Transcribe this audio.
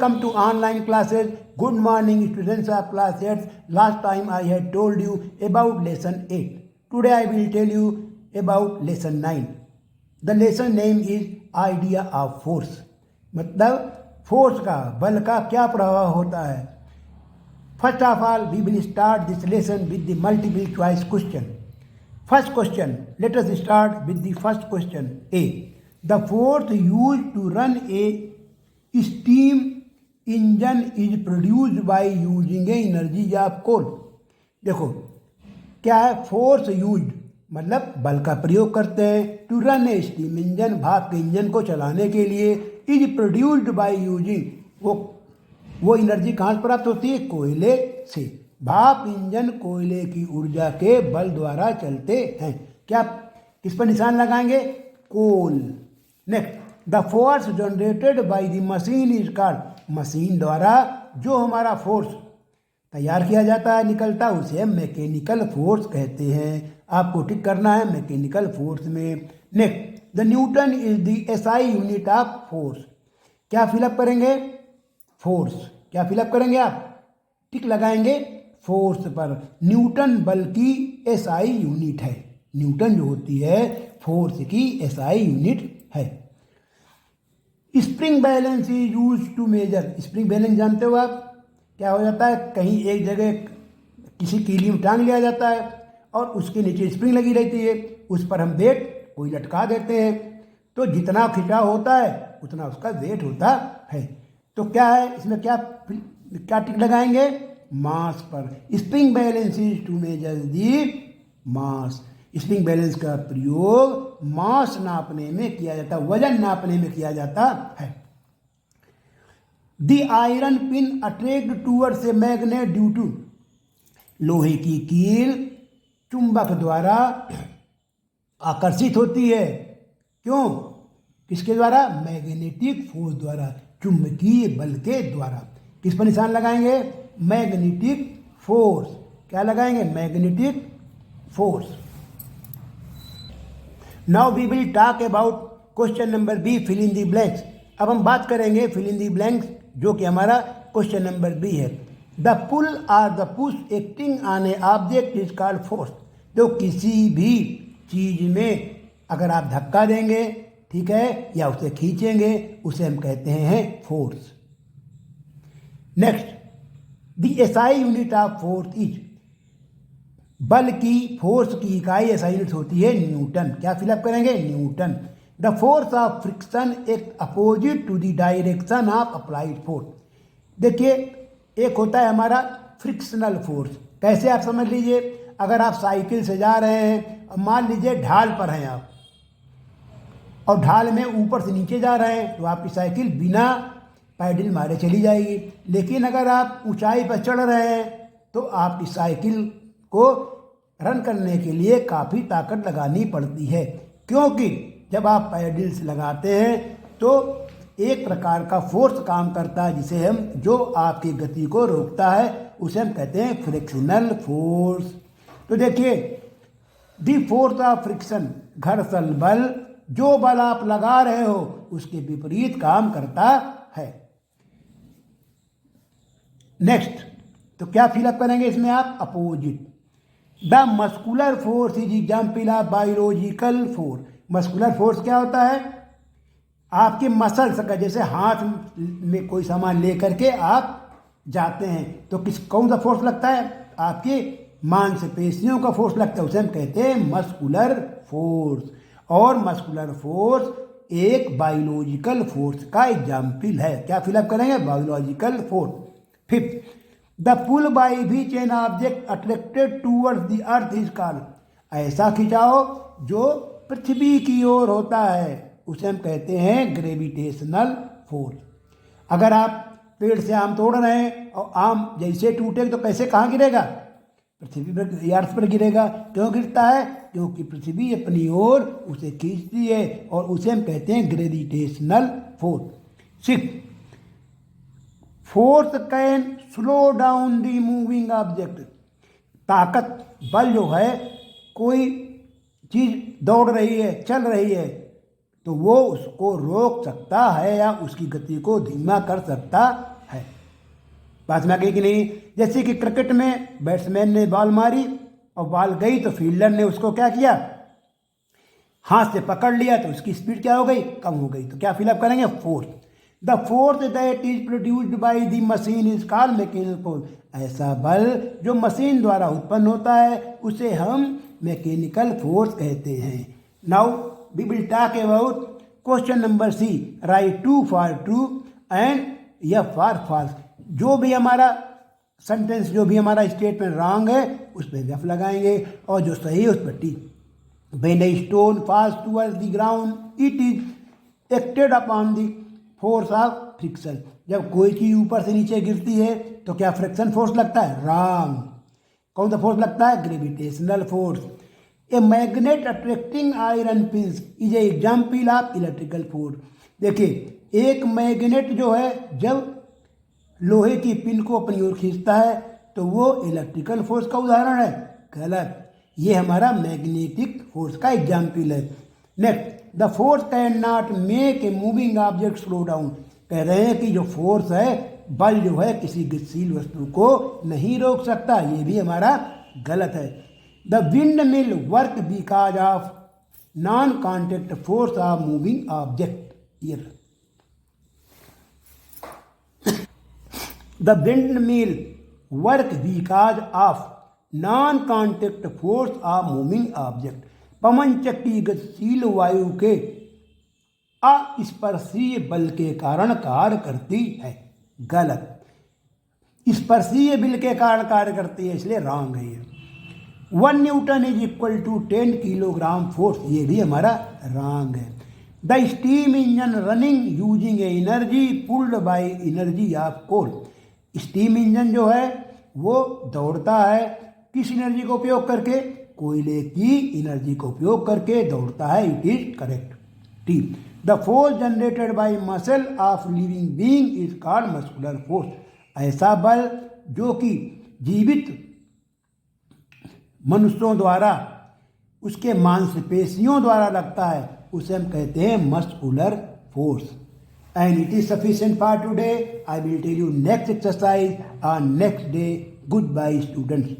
Welcome to online classes. Good morning, students of class 8. Last time I had told you about lesson 8. Today I will tell you about lesson 9. The lesson name is idea of force. मतलब force का, बल का क्या प्रभाव होता है. First of all, we will start this lesson with the multiple choice question. First question, let us start with the first question. A. The force used to run a steam engine is produced by using a energy of coal. देखो क्या है, force used मतलब बल का प्रयोग करते हैं to run a steam engine, भाप के इंजन को चलाने के लिए. इज प्रोड्यूस्ड बाय यूजिंग, वो एनर्जी कहाँ से प्राप्त होती है? कोयले से. भाप इंजन कोयले की ऊर्जा के बल द्वारा चलते हैं. क्या किस पर निशान लगाएंगे? कोल. Next, the force generated by the machine is called. Machine द्वारा जो हमारा फोर्स तैयार किया जाता है, निकलता है, उसे मैकेनिकल फोर्स कहते हैं. आपको टिक करना है मैकेनिकल फोर्स में. Next, the Newton is the SI unit of force. क्या फिलअप करेंगे? फोर्स. क्या फिलअप करेंगे आप? टिक लगाएंगे फोर्स पर. न्यूटन बल की एसआई यूनिट है. न्यूटन जो होती है फोर्स की एसआई यूनिट है. Spring balance is use to measure. Spring balance जानते हो आप? क्या हो जाता है, कहीं एक जगह किसी कीली में टांग लिया जाता है और उसके नीचे स्प्रिंग लगी रहती है, उस पर हम वेट कोई लटका देते हैं, तो जितना खिंचाव होता है उतना उसका वेट होता है. तो क्या है इसमें, क्या टिक लगाएंगे? मास पर. Spring balance is to measure the mass. Spring balance का प्रयोग मास नापने में किया जाता है, वजन नापने में किया जाता है. The iron pin attract towards a magnet due to. लोहे की कील चुंबक द्वारा आकर्षित होती है. क्यों? किसके द्वारा? मैग्नेटिक फोर्स द्वारा, चुंबकीय बल के द्वारा. किस पर निशान लगाएंगे? Magnetic force. क्या लगाएंगे? Magnetic force. Now we will talk about question number B, fill in the blanks. अब हम बात करेंगे फिल इन दी ब्लैंक्स, जो कि हमारा क्वेश्चन नंबर बी है. The pull or the push acting on a object is called force. तो किसी भी चीज में अगर आप धक्का देंगे, ठीक है, या उसे खींचेंगे, उसे हम कहते हैं force. Next, the SI unit of force is. बल की, फोर्स की इकाई एसआई यूनिट होती है न्यूटन. क्या फिलअप करेंगे? Newton. The force of friction एक opposite to the direction of applied force. देखिए, एक होता है हमारा फ्रिक्शनल फोर्स. कैसे आप समझ लीजिए, अगर आप साइकिल से जा रहे हैं और मान लीजिए ढाल पर हैं आप, और ढाल में ऊपर से नीचे जा रहे हैं, तो आपकी साइकिल बिना पैडल मारे चली जाएगी. लेकिन अगर आप ऊंचाई पर चढ़ रहे हैं तो आपकी साइकिल को रन करने के लिए काफ़ी ताकत लगानी पड़ती है, क्योंकि जब आप पैडल्स लगाते हैं तो एक प्रकार का फोर्स काम करता है, जिसे हम, जो आपकी गति को रोकता है, उसे हम कहते हैं फ्रिक्शनल फोर्स. तो देखिए, दी फोर्स ऑफ फ्रिक्शन, घर्षण बल, जो बल आप लगा रहे हो उसके विपरीत काम करता है. नेक्स्ट, तो क्या फिलअप करेंगे इसमें आप? Opposite. The muscular force is example of biological force. Muscular force क्या होता है? आपके मसल्स का, जैसे हाथ में कोई सामान लेकर के आप जाते हैं तो कौन सा फोर्स लगता है? आपके मांसपेशियों का फोर्स लगता है, उसे हम कहते हैं मस्कुलर फोर्स. और मस्कुलर फोर्स एक बायोलॉजिकल फोर्स का एग्जाम्पल है. क्या फिलअप करेंगे? Biological force. Fifth, the pull by which an object attracted towards the earth is called. ऐसा खिंचाव जो पृथ्वी की ओर होता है उसे हम कहते हैं ग्रेविटेशनल फोर्स. अगर आप पेड़ से आम तोड़ रहे हैं और आम जैसे टूटेगा तो कैसे, कहाँ गिरेगा? पृथ्वी पर, अर्थ पर गिरेगा. क्यों गिरता है? क्योंकि पृथ्वी अपनी ओर उसे खींचती है, और उसे हम कहते हैं gravitational force. Six, force can slow down the moving object. ताकत, बल जो है, कोई चीज दौड़ रही है, चल रही है, तो वो उसको रोक सकता है या उसकी गति को धीमा कर सकता है। बात में आ गई कि नहीं? जैसे कि क्रिकेट में बैट्समैन ने बॉल मारी और बॉल गई तो फील्डर ने उसको क्या किया, हाथ से पकड़ लिया, तो उसकी स्पीड क्या हो गई, कम हो गई। तो क्या फिलअप करेंगे, force. The force that is produced bye the machine is called mechanical force. ऐसा बल जो मशीन द्वारा उत्पन्न होता है उसे हम मैकेनिकल फोर्स कहते हैं। Now we will talk about question number C, write T for true and F for false. जो भी हमारा सेंटेंस, जो भी हमारा स्टेटमेंट रॉन्ग है उस पर एफ लगाएंगे और जो सही है उस पर T. When a stone falls towards the ground, it is acted upon the force of friction. जब कोई चीज ऊपर से नीचे गिरती है तो क्या फ्रिक्शन फोर्स लगता है, रॉन्ग। कौन सा फोर्स लगता है, gravitational force. A magnet attracting iron pins is a example of electrical force. देखिए, एक मैग्नेट जो है जब लोहे की पिन को अपनी ओर खींचता है तो वो इलेक्ट्रिकल फोर्स का उदाहरण है, गलत। ये हमारा मैग्नेटिक फोर्स का एग्जाम्पल है। Next, the force can not make a moving object slow down. कह रहे हैं कि जो फोर्स है, बल जो है, किसी गतिशील वस्तु को नहीं रोक सकता। ये भी हमारा गलत है। The windmill work because of non contact force of moving object. The windmill work because of non contact force of moving object. पवन चक्की गतिशील वायु के अस्पर्शीय बल के कारण कार्य करती है, गलत। स्पर्शीय बल के कारण कार्य करती है, इसलिए रॉन्ग है ये। 1 newton is equal to 10 kilogram force, ये भी हमारा रॉन्ग है। The steam engine running using energy pulled by energy of coal. Steam engine जो है वो दौड़ता है किस एनर्जी को उपयोग करके, कोयले की एनर्जी को उपयोग करके दौड़ता है, it is correct, T. The force generated bye muscle of living being is called muscular force. ऐसा बल जो कि जीवित मनुष्यों द्वारा, उसके मांसपेशियों द्वारा लगता है, उसे हम कहते हैं muscular force. And it is sufficient for today. I will tell you next exercise on next day. Good bye students.